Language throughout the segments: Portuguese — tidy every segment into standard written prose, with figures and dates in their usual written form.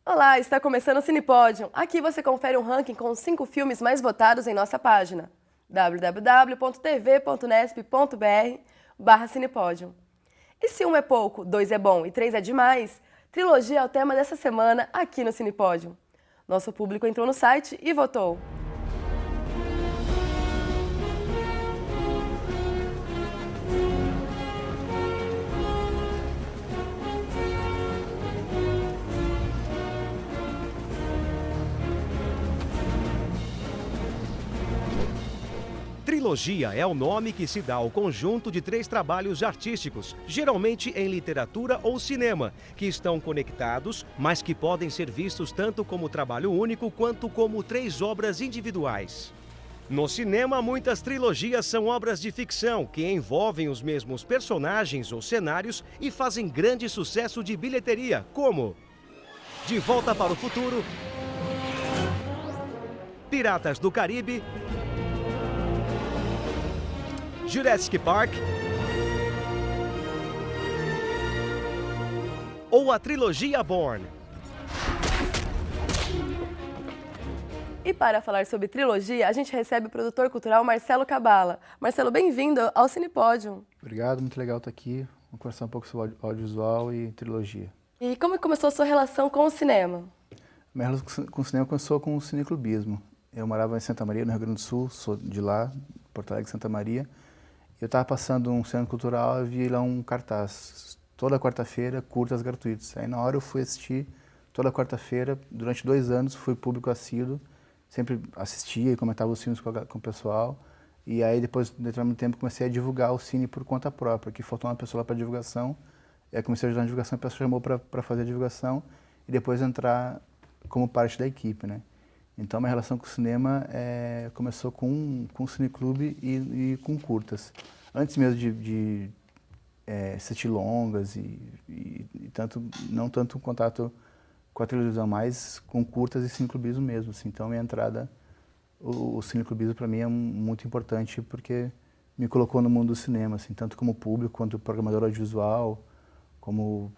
Olá, está começando o Cinepódio. Aqui você confere um ranking com os 5 filmes mais votados em nossa página www.tv.nesp.br/cinepódio. E se 1 é pouco, 2 é bom e 3 é demais? Trilogia é o tema dessa semana aqui no Cinepódio. Nosso público entrou no site e votou. Trilogia é o nome que se dá ao conjunto de 3 trabalhos artísticos, geralmente em literatura ou cinema, que estão conectados, mas que podem ser vistos tanto como trabalho único quanto como 3 obras individuais. No cinema, muitas trilogias são obras de ficção que envolvem os mesmos personagens ou cenários e fazem grande sucesso de bilheteria, como De Volta para o Futuro, Piratas do Caribe, Jurassic Park ou a trilogia Bourne. E para falar sobre trilogia, a gente recebe o produtor cultural Marcelo Cabala. Marcelo, bem-vindo ao Cinepódio. Obrigado, muito legal estar aqui. Vamos conversar um pouco sobre audiovisual e trilogia. E como começou a sua relação com o cinema? Minha relação com o cinema começou com o cineclubismo. Eu morava em Santa Maria, no Rio Grande do Sul, sou de lá, Porto Alegre, Santa Maria. Eu estava passando um centro cultural e vi lá um cartaz, toda quarta-feira, curtas gratuitos. Aí na hora eu fui assistir toda quarta-feira, durante 2 anos, fui público assíduo, sempre assistia e comentava os filmes com o pessoal. E aí depois de determinado tempo comecei a divulgar o cine por conta própria, que faltou uma pessoa lá para divulgação. E aí comecei a ajudar na divulgação, a pessoa chamou para fazer a divulgação e depois entrar como parte da equipe, né? Então, minha relação com o cinema começou com o cineclube e com curtas. Antes mesmo de assistir longas e não tanto contato com a televisão, mas com curtas e cineclubismo mesmo. Assim. Então, minha entrada, o cineclubismo para mim é muito importante porque me colocou no mundo do cinema, assim, tanto como público quanto programador audiovisual, como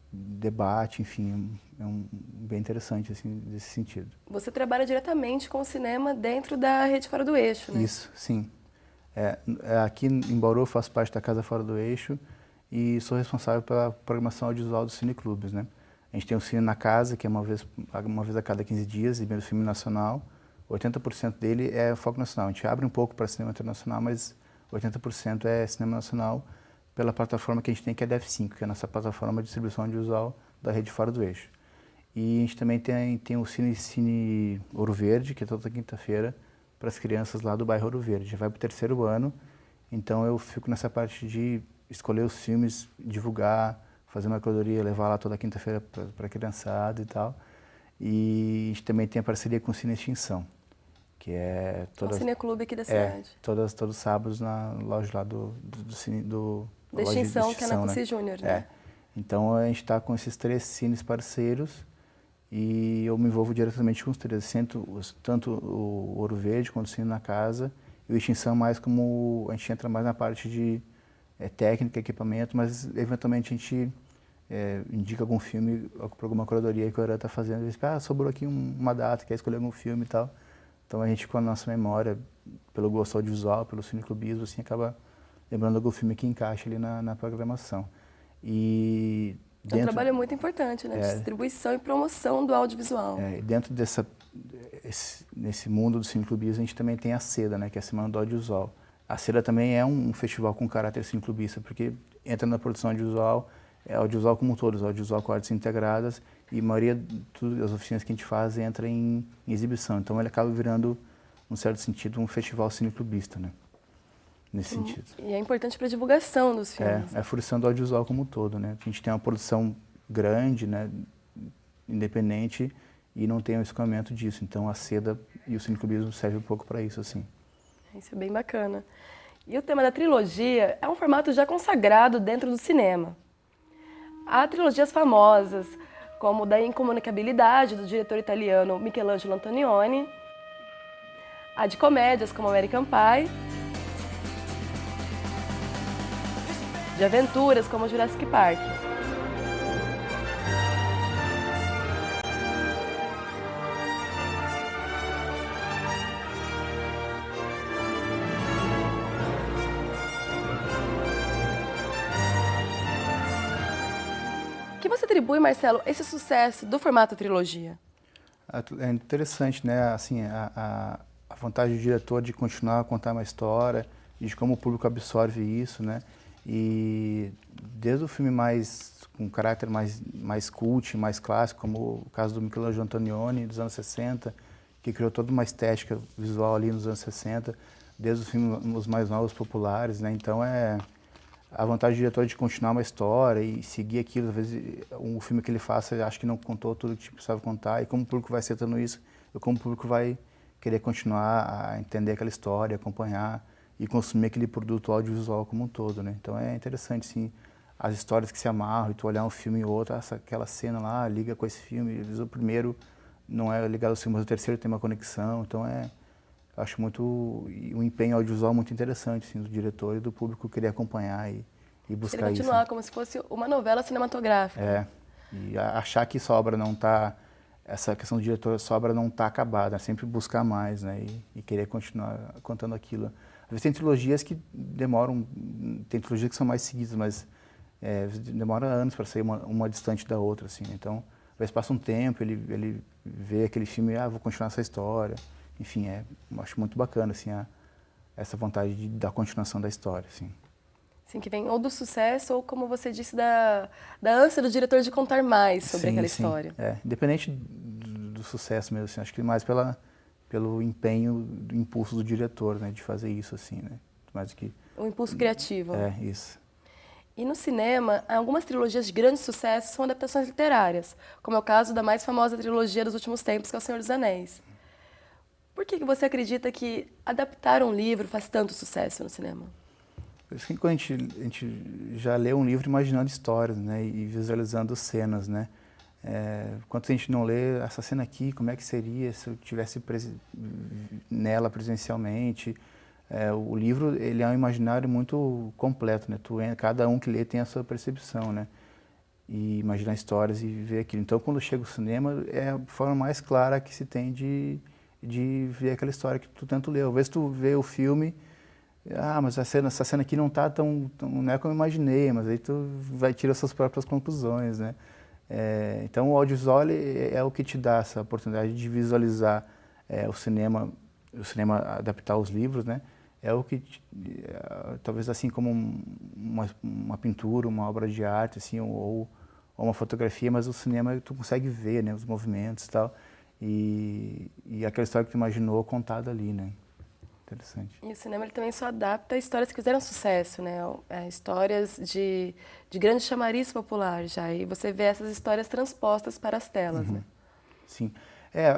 debate, enfim, bem interessante assim, nesse sentido. Você trabalha diretamente com o cinema dentro da Rede Fora do Eixo, né? Isso, sim. Aqui em Bauru eu faço parte da Casa Fora do Eixo e sou responsável pela programação audiovisual dos cineclubes, né? A gente tem o Cine na Casa, que é uma vez a cada 15 dias, exibindo filme nacional. 80% dele é foco nacional. A gente abre um pouco para cinema internacional, mas 80% é cinema nacional, pela plataforma que a gente tem, que é a DF5, que é a nossa plataforma de distribuição audiovisual da Rede Fora do Eixo. E a gente também tem o Cine Ouro Verde, que é toda quinta-feira, para as crianças lá do bairro Ouro Verde. Já vai para o 3º ano, então eu fico nessa parte de escolher os filmes, divulgar, fazer uma curadoria, levar lá toda quinta-feira para a criançada e tal. E a gente também tem a parceria com o Cine Extinção, que é um cineclube aqui da cidade. Todos os sábados na loja lá do da Extinção, que é na né? Cussi Júnior, né? Então a gente está com esses 3 cines parceiros e eu me envolvo diretamente com os 3, tanto o Ouro Verde quanto o Cine na Casa, e o Extinção mais como a gente entra mais na parte de técnica, equipamento, mas eventualmente a gente indica algum filme para alguma curadoria que o Aran está fazendo, e diz, sobrou aqui uma data, quer escolher algum filme e tal. Então a gente, com a nossa memória, pelo gosto audiovisual, pelo cineclubismo, assim, acaba lembrando algum filme que encaixa ali na programação. E é um trabalho muito importante, né? Distribuição e promoção do audiovisual. Dentro nesse mundo do cineclubismo, a gente também tem a CEDA, né? Que é a Semana do Audiovisual. A CEDA também é um festival com caráter cineclubista, porque entra na produção audiovisual, audiovisual como um todo, audiovisual com artes integradas, e a maioria das oficinas que a gente faz entra em exibição. Então ele acaba virando, num certo sentido, um festival cineclubista, né? Nesse sentido. E é importante para a divulgação dos filmes. É a fruição do audiovisual como um todo, né? A gente tem uma produção grande, né? Independente, e não tem o escoamento disso. Então a CEDA e o cineclubismo servem um pouco para isso, assim. Isso é bem bacana. E o tema da trilogia é um formato já consagrado dentro do cinema. Há trilogias famosas, como da Incomunicabilidade, do diretor italiano Michelangelo Antonioni, a de comédias, como American Pie, de aventuras, como Jurassic Park. que você atribui, Marcelo, esse sucesso do formato trilogia? É interessante, né? Assim, a vontade do diretor de continuar a contar uma história, de como o público absorve isso, né? E desde o filme com um caráter mais cult, mais clássico, como o caso do Michelangelo Antonioni, dos anos 60, que criou toda uma estética visual ali nos anos 60, desde os filmes os mais novos, populares, né? Então a vontade do diretor de continuar uma história e seguir aquilo. Às vezes o filme que ele faça, acho que não contou tudo que precisava contar, e como o público vai aceitando isso, e como o público vai querer continuar a entender aquela história, acompanhar e consumir aquele produto audiovisual como um todo, né? Então é interessante, sim, as histórias que se amarram, e tu olhar um filme e outro, aquela cena lá liga com esse filme, às vezes o primeiro não é ligado ao segundo, mas o terceiro tem uma conexão. Então acho muito um empenho audiovisual muito interessante, assim, do diretor e do público querer acompanhar e buscar Querer isso. continuar como se fosse uma novela cinematográfica. E achar que essa obra não está, essa questão do diretor, essa obra não está acabada, é sempre buscar mais, né, e querer continuar contando aquilo. Às vezes tem trilogias que demoram, tem trilogias que são mais seguidas, mas demora anos para sair uma distante da outra, assim. Então, às vezes passa um tempo, ele vê aquele filme, vou continuar essa história. Enfim, acho muito bacana, assim, essa vontade da continuação da história, assim. Sim, que vem ou do sucesso ou, como você disse, da ânsia do diretor de contar mais sobre aquela história. Independente do sucesso mesmo, assim, acho que mais pelo empenho, do impulso do diretor, né, de fazer isso, assim, né, mais do que... O impulso criativo. Isso. E no cinema, algumas trilogias de grande sucesso são adaptações literárias, como é o caso da mais famosa trilogia dos últimos tempos, que é O Senhor dos Anéis. Por que você acredita que adaptar um livro faz tanto sucesso no cinema? Acho que quando a gente já lê um livro imaginando histórias, né, e visualizando cenas, né. Quando a gente não lê essa cena aqui, como é que seria se eu tivesse nela presencialmente? O livro, ele é um imaginário muito completo, né. Cada um que lê tem a sua percepção, né, e imaginar histórias e ver aquilo. Então, quando chega o cinema, é a forma mais clara que se tem de ver aquela história que tu tanto leu. Às vezes tu vê o filme, mas essa cena aqui não tá não é como eu imaginei, mas aí tu vai tirar suas próprias conclusões, né? Então o audiovisual é o que te dá essa oportunidade de visualizar o cinema adaptar os livros, né? É o que talvez assim como uma pintura, uma obra de arte, assim, ou uma fotografia, mas o cinema tu consegue ver, né, os movimentos e tal, e aquela história que tu imaginou contada ali, né? Interessante. E o cinema ele também só adapta histórias que fizeram sucesso, né? Histórias de grande chamariz popular já. E você vê essas histórias transpostas para as telas, né? Sim.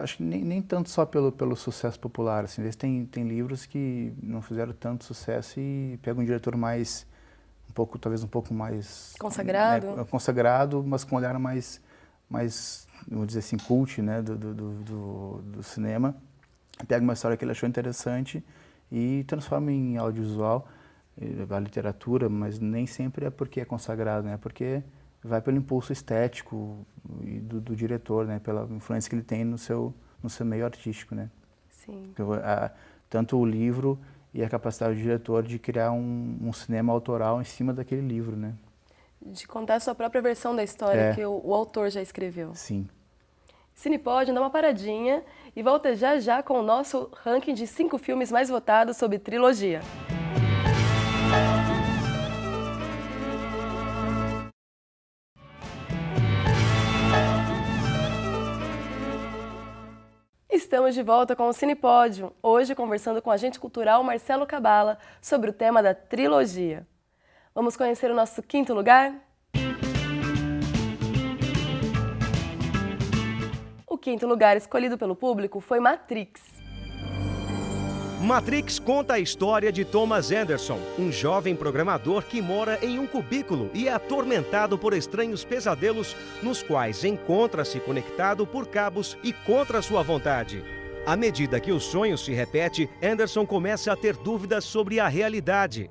Acho que nem tanto só pelo sucesso popular, assim. Às vezes tem livros que não fizeram tanto sucesso e pegam um diretor talvez um pouco mais... Consagrado? Consagrado, mas com um olhar mais, vamos dizer assim, cult, né, do cinema. Pega uma história que ele achou interessante e transforma em audiovisual, a literatura, mas nem sempre é porque é consagrado, né? Porque vai pelo impulso estético do diretor, né? Pela influência que ele tem no seu meio artístico, né? Sim. Tanto o livro e a capacidade do diretor de criar um cinema autoral em cima daquele livro, né? De contar a sua própria versão da história que o autor já escreveu. Sim. Cinepod, dá uma paradinha e volta já com o nosso ranking de 5 filmes mais votados sobre trilogia. Estamos de volta com o Cinepódio, hoje conversando com o agente cultural Marcelo Cabala sobre o tema da trilogia. Vamos conhecer o nosso quinto lugar? O quinto lugar escolhido pelo público foi Matrix. Matrix conta a história de Thomas Anderson, um jovem programador que mora em um cubículo e é atormentado por estranhos pesadelos nos quais encontra-se conectado por cabos e contra sua vontade. À medida que o sonho se repete, Anderson começa a ter dúvidas sobre a realidade.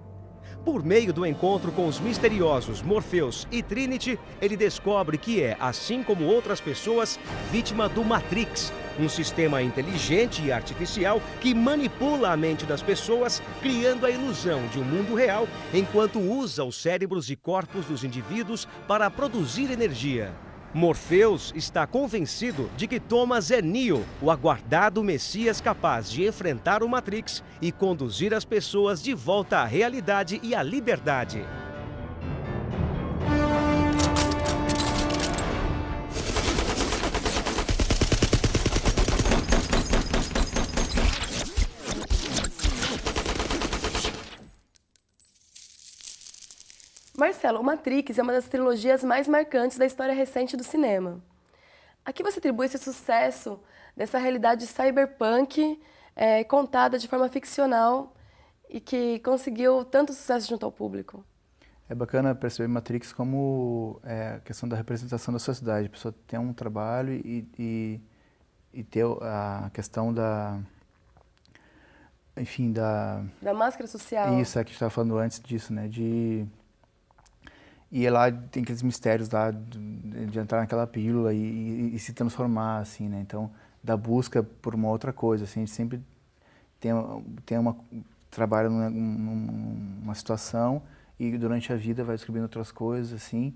Por meio do encontro com os misteriosos Morpheus e Trinity, ele descobre que é, assim como outras pessoas, vítima do Matrix, um sistema inteligente e artificial que manipula a mente das pessoas, criando a ilusão de um mundo real, enquanto usa os cérebros e corpos dos indivíduos para produzir energia. Morpheus está convencido de que Thomas é Neo, o aguardado Messias capaz de enfrentar o Matrix e conduzir as pessoas de volta à realidade e à liberdade. Marcelo, o Matrix é uma das trilogias mais marcantes da história recente do cinema. A que você atribui esse sucesso dessa realidade cyberpunk contada de forma ficcional e que conseguiu tanto sucesso junto ao público? É bacana perceber Matrix como a questão da representação da sociedade. A pessoa tem um trabalho e ter a questão da... Enfim, da... Da máscara social. Isso, é que a gente estava falando antes disso, né? E lá tem aqueles mistérios lá de entrar naquela pílula e se transformar, assim, né? Então, da busca por uma outra coisa, assim, a gente sempre trabalha numa situação e durante a vida vai descobrindo outras coisas, assim,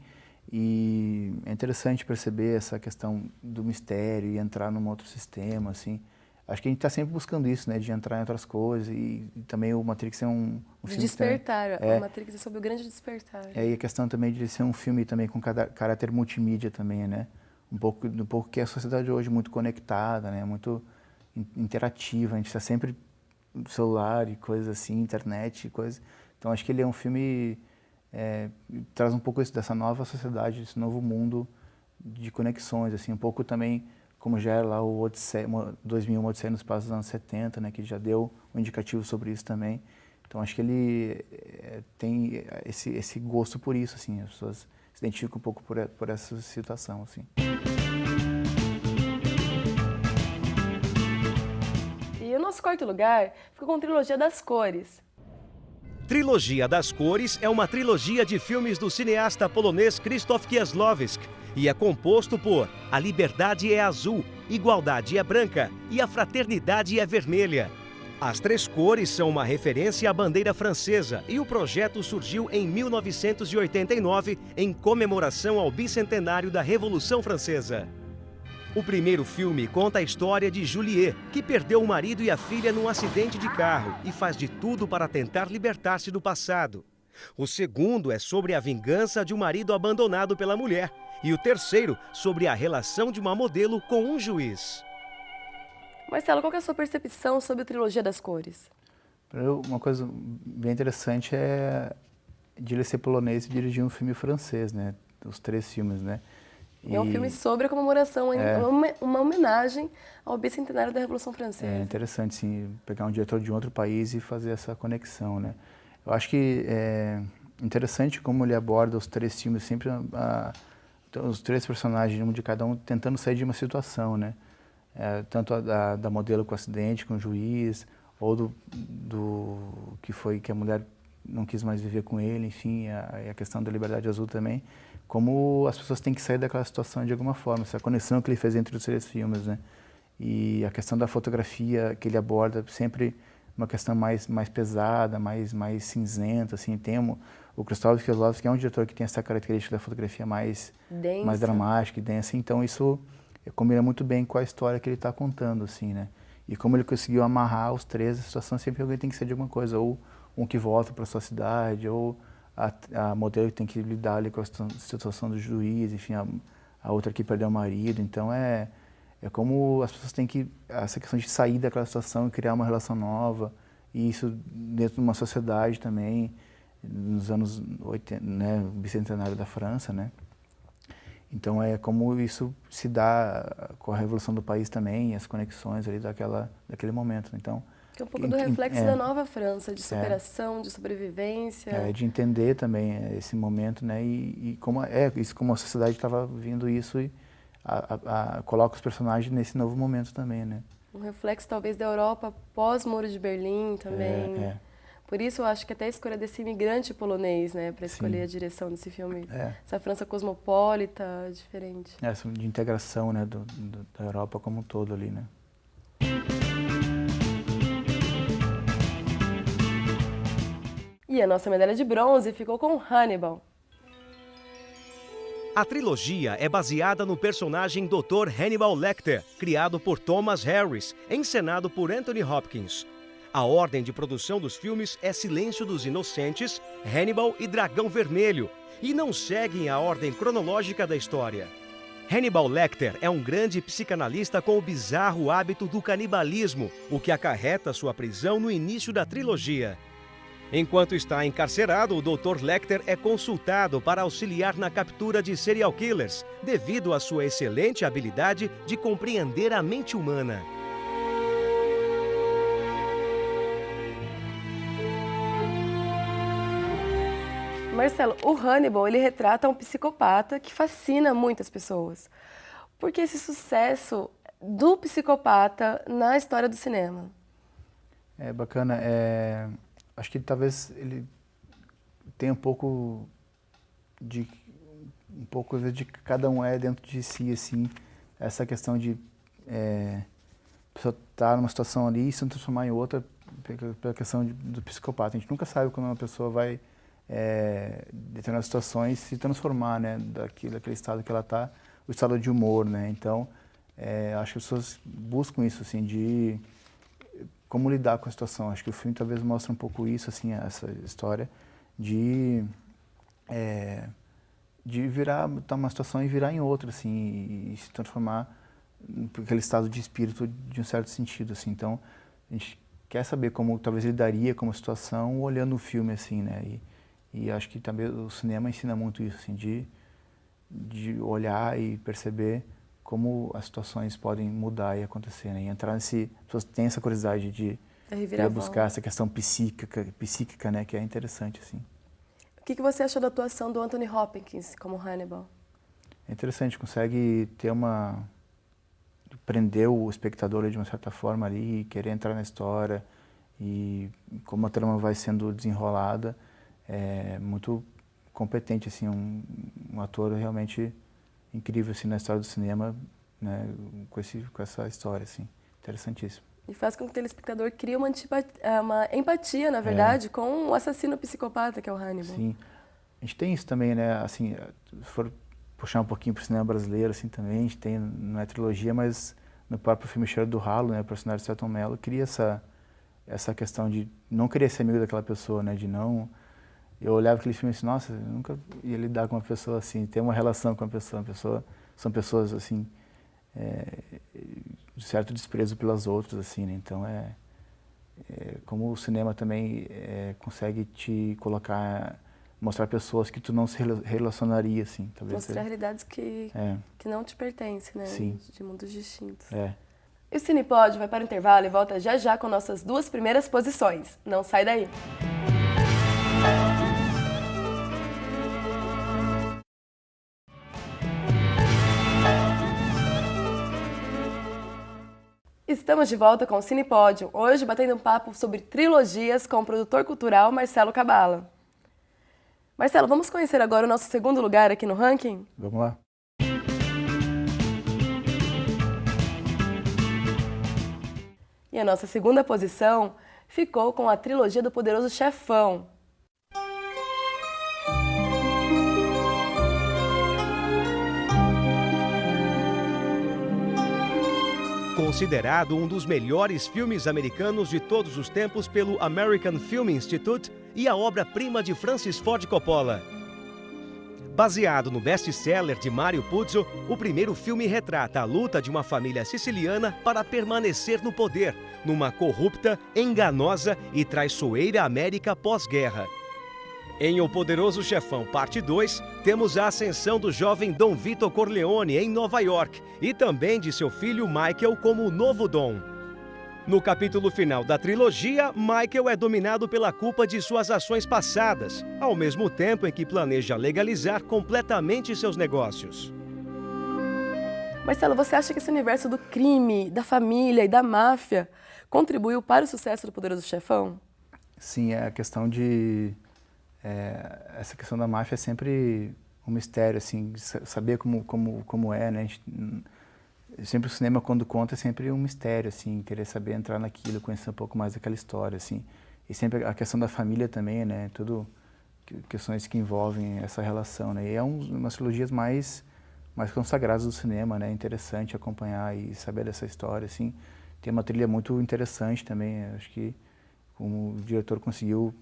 e é interessante perceber essa questão do mistério e entrar num outro sistema, assim. Acho que a gente está sempre buscando isso, né, de entrar em outras coisas e também o Matrix é um de filme despertar, também, o Matrix é sobre o grande despertar. E a questão também de ser um filme também com caráter multimídia também, né, um pouco que é a sociedade hoje muito conectada, né, muito interativa, a gente está sempre no celular e coisas assim, internet e coisas. Então acho que ele é um filme traz um pouco isso dessa nova sociedade, desse novo mundo de conexões, assim, um pouco também como já era lá o Odisseia, 2001, Odisseia no espaço dos anos 70, né, que já deu um indicativo sobre isso também. Então acho que ele tem esse gosto por isso, assim, as pessoas se identificam um pouco por essa situação, assim. E o nosso quarto lugar ficou com a trilogia das cores. Trilogia das Cores é uma trilogia de filmes do cineasta polonês Krzysztof Kieslowski e é composto por A Liberdade é Azul, Igualdade é Branca e A Fraternidade é Vermelha. As três cores são uma referência à bandeira francesa e o projeto surgiu em 1989 em comemoração ao bicentenário da Revolução Francesa. O primeiro filme conta a história de Juliette, que perdeu o marido e a filha num acidente de carro e faz de tudo para tentar libertar-se do passado. O segundo é sobre a vingança de um marido abandonado pela mulher. E o terceiro, sobre a relação de uma modelo com um juiz. Marcelo, qual que é a sua percepção sobre a trilogia das cores? Uma coisa bem interessante é de ele ser polonês e dirigir um filme francês, né? Os três filmes, né? É um filme sobre a comemoração, uma homenagem ao bicentenário da Revolução Francesa. É interessante, sim, pegar um diretor de outro país e fazer essa conexão, né? Eu acho que é interessante como ele aborda os três filmes, sempre os três personagens, um de cada um, tentando sair de uma situação, né? Tanto da modelo com o acidente, com o juiz, ou do que a mulher não quis mais viver com ele, enfim, a questão da liberdade azul também, como as pessoas têm que sair daquela situação de alguma forma, essa conexão que ele fez entre os três filmes, né? E a questão da fotografia que ele aborda, sempre uma questão mais pesada, mais cinzenta, assim, o Krzysztof Kieslowski é um diretor que tem essa característica da fotografia mais dramática e densa, então isso combina muito bem com a história que ele está contando, assim, né? E como ele conseguiu amarrar os três, a situação sempre alguém tem que ser de alguma coisa, ou um que volta para sua cidade, ou a modelo que tem que lidar ali com a situação do juiz, enfim, a outra que perdeu o marido, então é como as pessoas têm essa questão de sair daquela situação e criar uma relação nova, e isso dentro de uma sociedade também, nos anos 80, né, bicentenário da França, né? Então é como isso se dá com a revolução do país também, as conexões ali daquele momento. Então, que é um pouco do reflexo da nova França, de superação, de sobrevivência. De entender também esse momento, né? E como a sociedade estava vivendo isso e coloca os personagens nesse novo momento também, né? Um reflexo talvez da Europa pós-Muro de Berlim também. Por isso eu acho que até a escolha desse imigrante polonês, né, para escolher Sim. a direção desse filme, É. essa França cosmopolita, diferente. Essa de integração, né, da Europa como um todo ali, né? E a nossa medalha de bronze ficou com Hannibal. A trilogia é baseada no personagem Dr. Hannibal Lecter, criado por Thomas Harris, encenado por Anthony Hopkins. A ordem de produção dos filmes é Silêncio dos Inocentes, Hannibal e Dragão Vermelho, e não seguem a ordem cronológica da história. Hannibal Lecter é um grande psicanalista com o bizarro hábito do canibalismo, o que acarreta sua prisão no início da trilogia. Enquanto está encarcerado, o Dr. Lecter é consultado para auxiliar na captura de serial killers, devido à sua excelente habilidade de compreender a mente humana. Marcelo, o Hannibal, ele retrata um psicopata que fascina muitas pessoas. Por que esse sucesso do psicopata na história do cinema? É bacana, acho que talvez ele tenha um pouco de que cada um é dentro de si, assim, essa questão de a pessoa estar numa situação ali e se transformar em outra pela questão do psicopata. A gente nunca sabe quando uma pessoa vai em determinadas situações se transformar, né, daquele estado que ela está, o estado de humor, né? Então, acho que as pessoas buscam isso, assim, de como lidar com a situação. Acho que o filme talvez mostre um pouco isso, assim, essa história de virar, estar numa situação e virar em outra, assim, e se transformar naquele estado de espírito de um certo sentido, assim. Então, a gente quer saber como talvez lidaria com a situação olhando o filme, assim, né? E acho que também o cinema ensina muito isso, assim, de olhar e perceber como as situações podem mudar e acontecer, né? E entrar nesse... As pessoas têm essa curiosidade de buscar essa questão psíquica, né? Que é interessante, assim. O que você achou da atuação do Anthony Hopkins como Hannibal? É interessante, consegue ter prender o espectador de uma certa forma ali, e querer entrar na história, e como a trama vai sendo desenrolada, é muito competente, assim, um ator realmente incrível, assim, na história do cinema, né, com essa história, assim, interessantíssimo. E faz com que o telespectador crie uma empatia, na verdade, com o assassino psicopata que é o Hannibal. Sim, a gente tem isso também, né, assim, se for puxar um pouquinho para o cinema brasileiro, assim, também, a gente tem, não é trilogia, mas no próprio filme Cheiro do Ralo, né, o personagem de Selton Mello cria essa questão de não querer ser amigo daquela pessoa, né, de não... Eu olhava aquele filme assim, nossa, eu nunca ia lidar com uma pessoa assim, ter uma relação com uma pessoa, são pessoas assim, de certo desprezo pelas outras, assim, né? Então como o cinema também consegue te mostrar pessoas que tu não se relacionaria, assim, talvez. Mostrar realidades que não te pertencem, né? Sim. De mundos distintos. E o Cinepod vai para o intervalo e volta já já com nossas 2 primeiras posições. Não sai daí! Estamos de volta com o Cinepódio, hoje batendo um papo sobre trilogias com o produtor cultural Marcelo Cabala. Marcelo, vamos conhecer agora o nosso segundo lugar aqui no ranking? Vamos lá. E a nossa segunda posição ficou com a trilogia do Poderoso Chefão. Considerado um dos melhores filmes americanos de todos os tempos pelo American Film Institute e a obra-prima de Francis Ford Coppola. Baseado no best-seller de Mario Puzo, o primeiro filme retrata a luta de uma família siciliana para permanecer no poder, numa corrupta, enganosa e traiçoeira América pós-guerra. Em O Poderoso Chefão, parte 2, temos a ascensão do jovem Dom Vito Corleone em Nova York e também de seu filho Michael como o novo Dom. No capítulo final da trilogia, Michael é dominado pela culpa de suas ações passadas, ao mesmo tempo em que planeja legalizar completamente seus negócios. Marcelo, você acha que esse universo do crime, da família e da máfia contribuiu para o sucesso do Poderoso Chefão? Sim, a questão de... essa questão da máfia é sempre um mistério, assim, saber como é, né? Sempre o cinema, quando conta, é sempre um mistério, assim, querer saber entrar naquilo, conhecer um pouco mais daquela história, assim. E sempre a questão da família também, né? Tudo questões que envolvem essa relação, né? E é umas trilogias mais consagradas do cinema, né? Interessante acompanhar e saber dessa história, assim. Tem uma trilha muito interessante também, acho que como o diretor conseguiu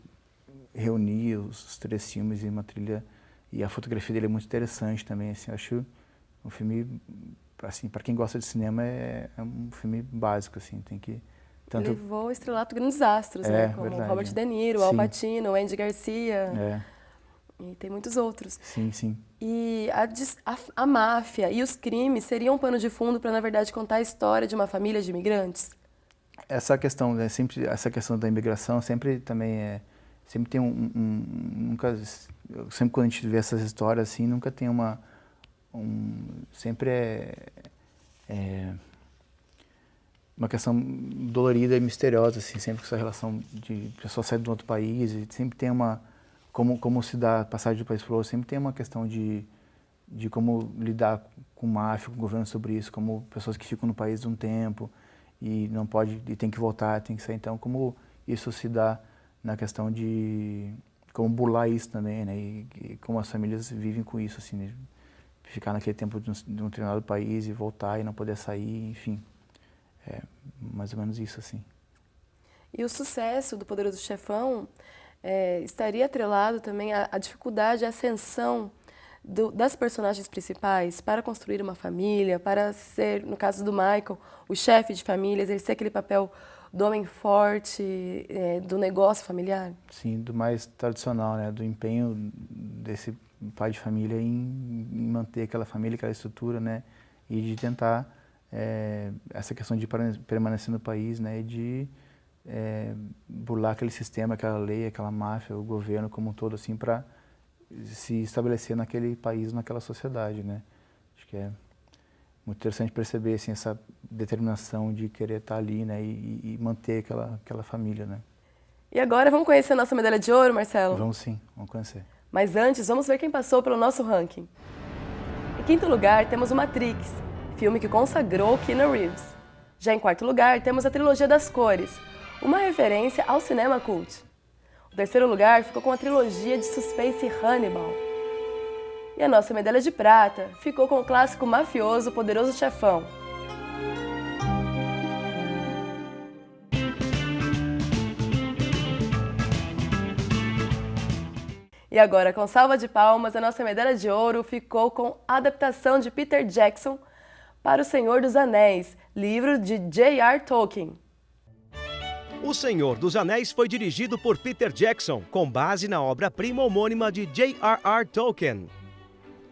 reunir os três filmes em uma trilha, e a fotografia dele é muito interessante também, assim, acho um filme, assim, para quem gosta de cinema é um filme básico, assim, tem que... Ele levou o estrelato grandes astros, né? Como verdade, Robert De Niro, Al Pacino, Andy Garcia, e tem muitos outros. Sim, sim. E a máfia e os crimes seriam um pano de fundo para, na verdade, contar a história de uma família de imigrantes? Essa questão, né, sempre essa questão da imigração sempre também sempre tem nunca, sempre quando a gente vê essas histórias assim, nunca tem sempre uma questão dolorida e misteriosa, assim, sempre com essa relação de pessoa sair de um outro país, e sempre tem como se dá a passagem de um país para o outro, sempre tem uma questão de como lidar com máfia, com o governo sobre isso, como pessoas que ficam no país um tempo e não pode, e tem que voltar, tem que sair. Então, como isso se dá na questão de como burlar isso também, né? E como as famílias vivem com isso, assim, né? Ficar naquele tempo de um determinado país e voltar e não poder sair, enfim. É mais ou menos isso, assim. E o sucesso do Poderoso Chefão estaria atrelado também à dificuldade, à ascensão das personagens principais para construir uma família, para ser, no caso do Michael, o chefe de família, exercer aquele papel do homem forte, do negócio familiar? Sim, do mais tradicional, né? Do empenho desse pai de família em manter aquela família, aquela estrutura, né? E de tentar essa questão de permanecer no país, né? E de burlar aquele sistema, aquela lei, aquela máfia, o governo como um todo, assim, para se estabelecer naquele país, naquela sociedade, né? Acho que é muito interessante perceber, assim, essa determinação de querer estar ali, né? E manter aquela família, né? E agora vamos conhecer a nossa medalha de ouro, Marcelo? Vamos sim, vamos conhecer. Mas antes, vamos ver quem passou pelo nosso ranking. Em quinto lugar, temos o Matrix, filme que consagrou Keanu Reeves. Já em quarto lugar, temos a trilogia das cores, uma referência ao cinema cult. O terceiro lugar ficou com a trilogia de suspense Hannibal. E a nossa medalha de prata ficou com o clássico mafioso Poderoso Chefão. E agora, com salva de palmas, a nossa medalha de ouro ficou com a adaptação de Peter Jackson para O Senhor dos Anéis, livro de J.R. Tolkien. O Senhor dos Anéis foi dirigido por Peter Jackson, com base na obra-prima homônima de J.R.R. Tolkien.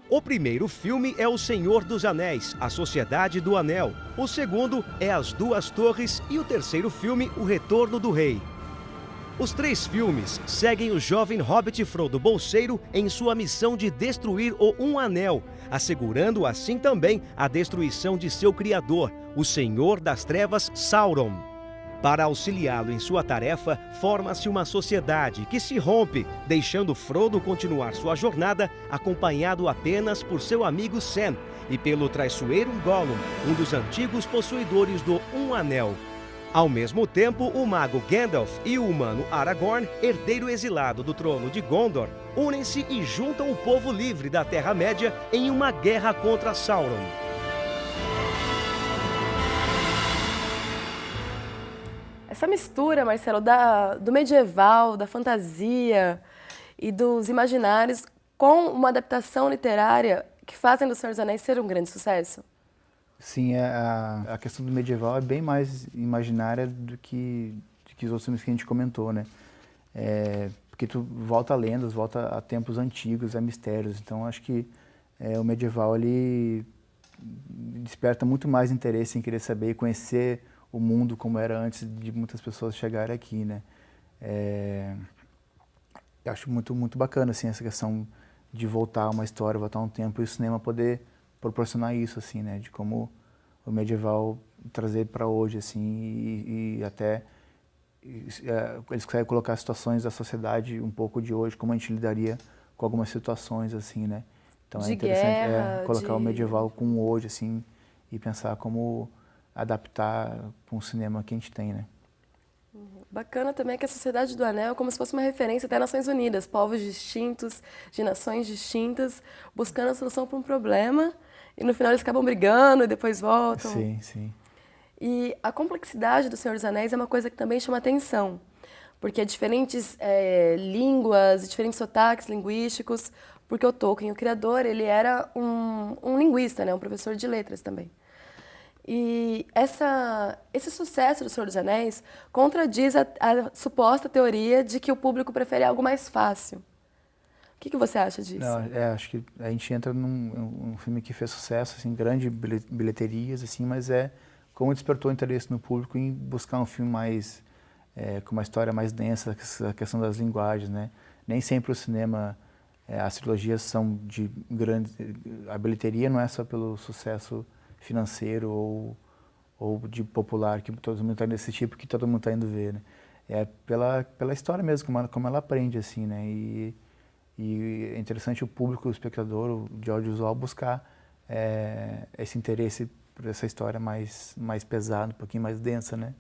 O primeiro filme é O Senhor dos Anéis, A Sociedade do Anel. O segundo é As Duas Torres e o terceiro filme, O Retorno do Rei. Os três filmes seguem o jovem hobbit Frodo Bolseiro em sua missão de destruir o Um Anel, assegurando assim também a destruição de seu criador, o Senhor das Trevas Sauron. Para auxiliá-lo em sua tarefa, forma-se uma sociedade que se rompe, deixando Frodo continuar sua jornada acompanhado apenas por seu amigo Sam e pelo traiçoeiro Gollum, um dos antigos possuidores do Um Anel. Ao mesmo tempo, o mago Gandalf e o humano Aragorn, herdeiro exilado do trono de Gondor, unem-se e juntam o povo livre da Terra-média em uma guerra contra Sauron. Essa mistura, Marcelo, do medieval, da fantasia e dos imaginários com uma adaptação literária que fazem do Senhor dos Anéis ser um grande sucesso? Sim, a questão do medieval é bem mais imaginária do que os outros filmes que a gente comentou, né? Porque tu volta a lendas, volta a tempos antigos, a mistérios. Então, acho que o medieval, ele desperta muito mais interesse em querer saber e conhecer o mundo como era antes de muitas pessoas chegarem aqui, né? Eu acho muito, muito bacana, assim, essa questão de voltar uma história, voltar um tempo e o cinema poder proporcionar isso, assim, né? De como o medieval trazer para hoje, assim, e até eles conseguem colocar situações da sociedade um pouco de hoje, como a gente lidaria com algumas situações assim, né? Então De é interessante guerra, colocar o de... medieval com o hoje assim e pensar como adaptar para um cinema que a gente tem, né? Bacana também que a Sociedade do Anel é como se fosse uma referência até Nações Unidas, povos distintos, de nações distintas, buscando a solução para um problema, e no final eles acabam brigando e depois voltam. Sim, sim. E a complexidade do Senhor dos Anéis é uma coisa que também chama atenção, porque é diferentes línguas, diferentes sotaques linguísticos, porque o Tolkien, o criador, ele era um linguista, né, um professor de letras também. E esse sucesso do Senhor dos Anéis contradiz a suposta teoria de que o público prefere algo mais fácil. O que você acha disso? Não, acho que a gente entra num filme que fez sucesso, assim, grande bilheterias, assim, mas como despertou interesse no público em buscar um filme mais com uma história mais densa, a questão das linguagens, né? Nem sempre o cinema, as trilogias são de grande... A bilheteria não é só pelo sucesso financeiro ou de popular, que todo mundo está nesse tipo, que todo mundo está indo ver, né? É pela história mesmo, como ela aprende, assim, né? E é interessante o público, o espectador, de audiovisual, buscar esse interesse por essa história mais pesada, um pouquinho mais densa, né?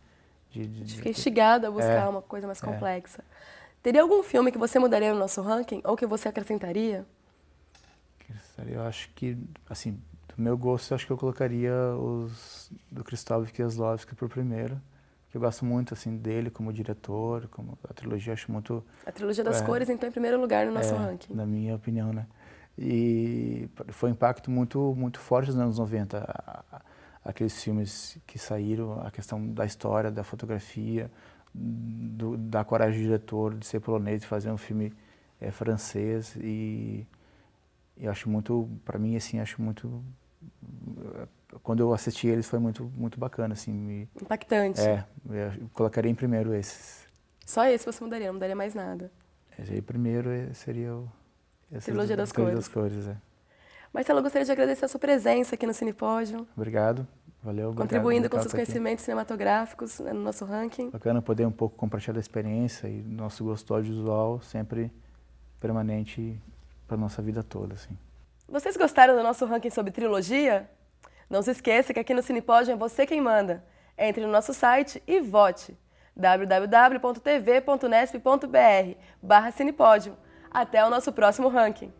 Fica instigado a buscar uma coisa mais complexa. Teria algum filme que você mudaria no nosso ranking ou que você acrescentaria? Eu acho que, assim, do meu gosto, eu acho que eu colocaria os do Krzysztof Kieslowski por primeiro. Que eu gosto muito, assim, dele como diretor, como a trilogia, acho muito... A trilogia das cores, então, em primeiro lugar no nosso ranking. Na minha opinião, né? E foi um impacto muito, muito forte nos anos 90. Aqueles filmes que saíram, a questão da história, da fotografia, da coragem do diretor de ser polonês, de fazer um filme francês. E eu acho muito, para mim, assim, acho muito... Quando eu assisti eles foi muito, muito bacana, assim. Impactante. Eu colocaria em primeiro esses. Só esse você mudaria, não mudaria mais nada. Esse aí primeiro seria Trilogia das Cores. Marcelo, eu gostaria de agradecer a sua presença aqui no Cinepódio. Obrigado, valeu. Contribuindo com seus conhecimentos cinematográficos no nosso ranking. Bacana poder um pouco compartilhar a experiência e nosso gosto audiovisual sempre permanente para a nossa vida toda, assim. Vocês gostaram do nosso ranking sobre trilogia? Não se esqueça que aqui no Cinepódio é você quem manda. Entre no nosso site e vote. www.tv.nesp.br/Cinepódio. Até o nosso próximo ranking.